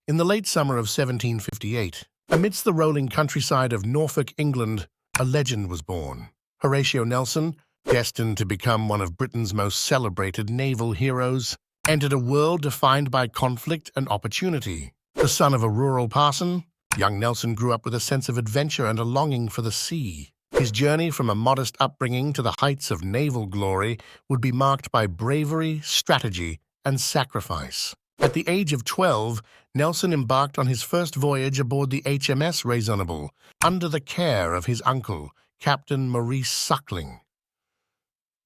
In the late summer of 1758, amidst the rolling countryside of Norfolk, England, a legend was born. Horatio Nelson, destined to become one of Britain's most celebrated naval heroes, entered a world defined by conflict and opportunity. The son of a rural parson, young Nelson grew up with a sense of adventure and a longing for the sea. His journey from a modest upbringing to the heights of naval glory would be marked by bravery, strategy, and sacrifice. At the age of 12, Nelson embarked on his first voyage aboard the HMS Raisonnable, under the care of his uncle, Captain Maurice Suckling.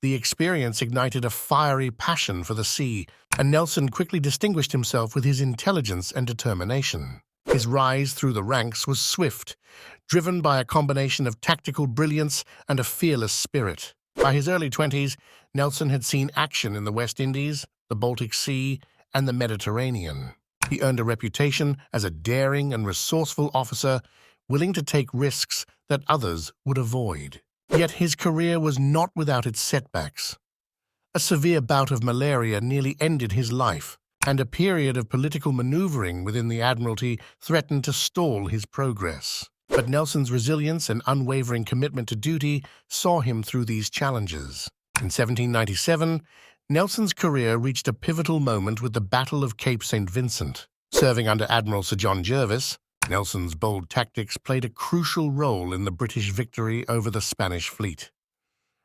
The experience ignited a fiery passion for the sea, and Nelson quickly distinguished himself with his intelligence and determination. His rise through the ranks was swift, driven by a combination of tactical brilliance and a fearless spirit. By his early 20s, Nelson had seen action in the West Indies, the Baltic Sea, and the Mediterranean. He earned a reputation as a daring and resourceful officer, willing to take risks that others would avoid. Yet his career was not without its setbacks. A severe bout of malaria nearly ended his life, and a period of political maneuvering within the Admiralty threatened to stall his progress. But Nelson's resilience and unwavering commitment to duty saw him through these challenges. In 1797, Nelson's career reached a pivotal moment with the Battle of Cape St. Vincent. Serving under Admiral Sir John Jervis, Nelson's bold tactics played a crucial role in the British victory over the Spanish fleet.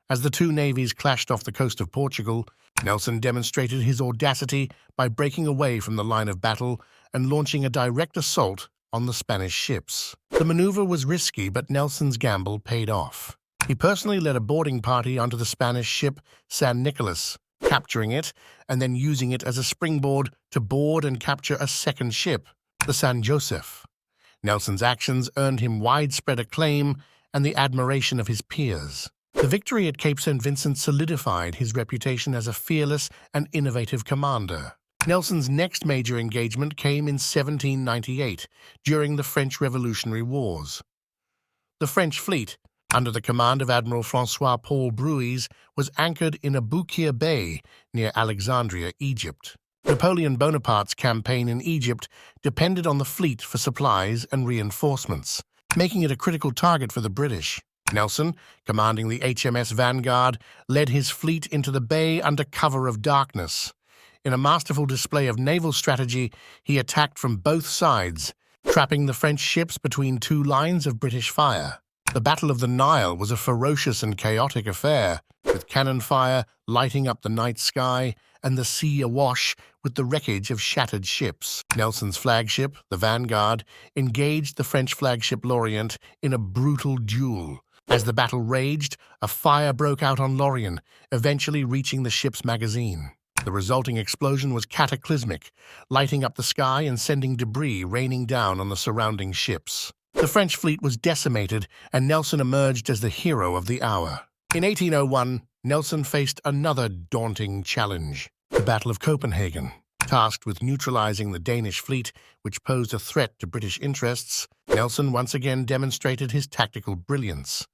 As the two navies clashed off the coast of Portugal, Nelson demonstrated his audacity by breaking away from the line of battle and launching a direct assault on the Spanish ships. The maneuver was risky, but Nelson's gamble paid off. He personally led a boarding party onto the Spanish ship San Nicolas, capturing it and then using it as a springboard to board and capture a second ship, the San Joseph. Nelson's actions earned him widespread acclaim and the admiration of his peers. The victory at Cape St. Vincent solidified his reputation as a fearless and innovative commander. Nelson's next major engagement came in 1798, during the French Revolutionary Wars. The French fleet, under the command of Admiral François-Paul Brueys, was anchored in Aboukir Bay near Alexandria, Egypt. Napoleon Bonaparte's campaign in Egypt depended on the fleet for supplies and reinforcements, making it a critical target for the British. Nelson, commanding the HMS Vanguard, led his fleet into the bay under cover of darkness. In a masterful display of naval strategy, he attacked from both sides, trapping the French ships between two lines of British fire. The Battle of the Nile was a ferocious and chaotic affair, with cannon fire lighting up the night sky and the sea awash with the wreckage of shattered ships. Nelson's flagship, the Vanguard, engaged the French flagship Lorient in a brutal duel. As the battle raged, a fire broke out on Lorient, eventually reaching the ship's magazine. The resulting explosion was cataclysmic, lighting up the sky and sending debris raining down on the surrounding ships. The French fleet was decimated, and Nelson emerged as the hero of the hour. In 1801, Nelson faced another daunting challenge, the Battle of Copenhagen. Tasked with neutralizing the Danish fleet, which posed a threat to British interests, Nelson once again demonstrated his tactical brilliance.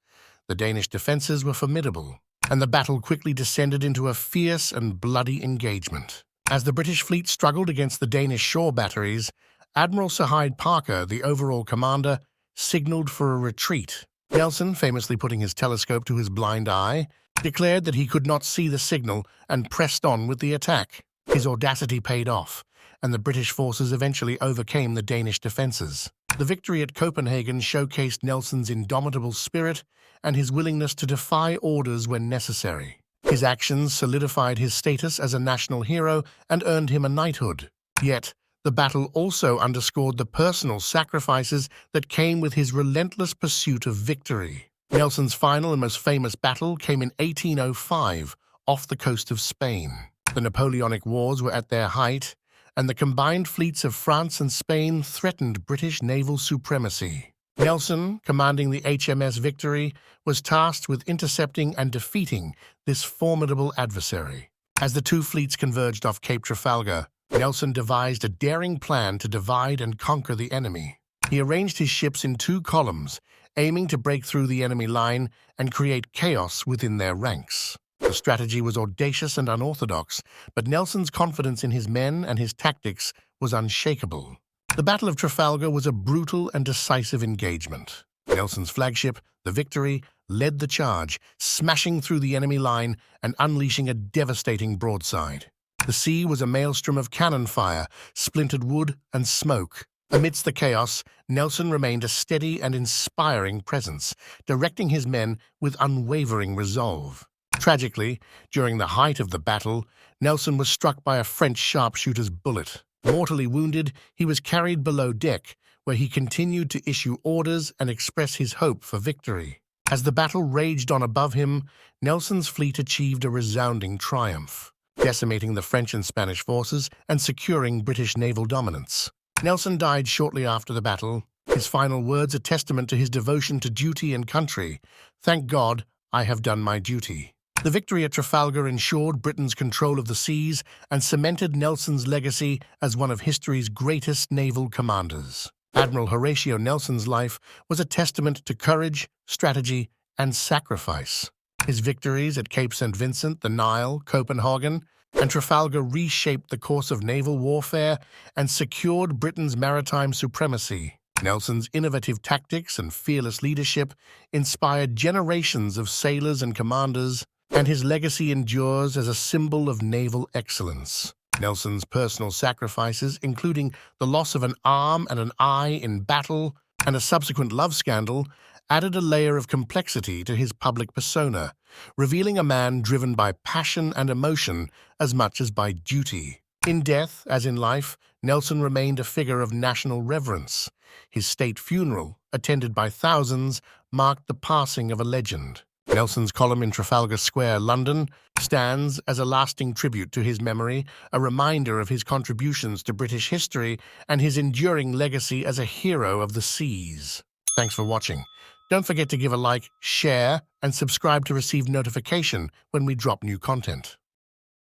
The Danish defenses were formidable, and the battle quickly descended into a fierce and bloody engagement. As the British fleet struggled against the Danish shore batteries, Admiral Sir Hyde Parker, the overall commander, signaled for a retreat. Nelson, famously putting his telescope to his blind eye, declared that he could not see the signal and pressed on with the attack. His audacity paid off, and the British forces eventually overcame the Danish defenses. The victory at Copenhagen showcased Nelson's indomitable spirit and his willingness to defy orders when necessary. His actions solidified his status as a national hero and earned him a knighthood. Yet, the battle also underscored the personal sacrifices that came with his relentless pursuit of victory. Nelson's final and most famous battle came in 1805, off the coast of Spain. The Napoleonic Wars were at their height, and the combined fleets of France and Spain threatened British naval supremacy. Nelson, commanding the HMS Victory, was tasked with intercepting and defeating this formidable adversary. As the two fleets converged off Cape Trafalgar, Nelson devised a daring plan to divide and conquer the enemy. He arranged his ships in two columns, aiming to break through the enemy line and create chaos within their ranks. The strategy was audacious and unorthodox, but Nelson's confidence in his men and his tactics was unshakable. The Battle of Trafalgar was a brutal and decisive engagement. Nelson's flagship, the Victory, led the charge, smashing through the enemy line and unleashing a devastating broadside. The sea was a maelstrom of cannon fire, splintered wood, and smoke. Amidst the chaos, Nelson remained a steady and inspiring presence, directing his men with unwavering resolve. Tragically, during the height of the battle, Nelson was struck by a French sharpshooter's bullet. Mortally wounded, he was carried below deck, where he continued to issue orders and express his hope for victory. As the battle raged on above him, Nelson's fleet achieved a resounding triumph, decimating the French and Spanish forces and securing British naval dominance. Nelson died shortly after the battle, his final words a testament to his devotion to duty and country. "Thank God, I have done my duty." The victory at Trafalgar ensured Britain's control of the seas and cemented Nelson's legacy as one of history's greatest naval commanders. Admiral Horatio Nelson's life was a testament to courage, strategy, and sacrifice. His victories at Cape St. Vincent, the Nile, Copenhagen, and Trafalgar reshaped the course of naval warfare and secured Britain's maritime supremacy. Nelson's innovative tactics and fearless leadership inspired generations of sailors and commanders, and his legacy endures as a symbol of naval excellence. Nelson's personal sacrifices, including the loss of an arm and an eye in battle and a subsequent love scandal, added a layer of complexity to his public persona, revealing a man driven by passion and emotion as much as by duty. In death, as in life, Nelson remained a figure of national reverence. His state funeral, attended by thousands, marked the passing of a legend. Nelson's column in Trafalgar Square, London, stands as a lasting tribute to his memory, a reminder of his contributions to British history and his enduring legacy as a hero of the seas. Thanks for watching. Don't forget to give a like, share, and subscribe to receive notification when we drop new content.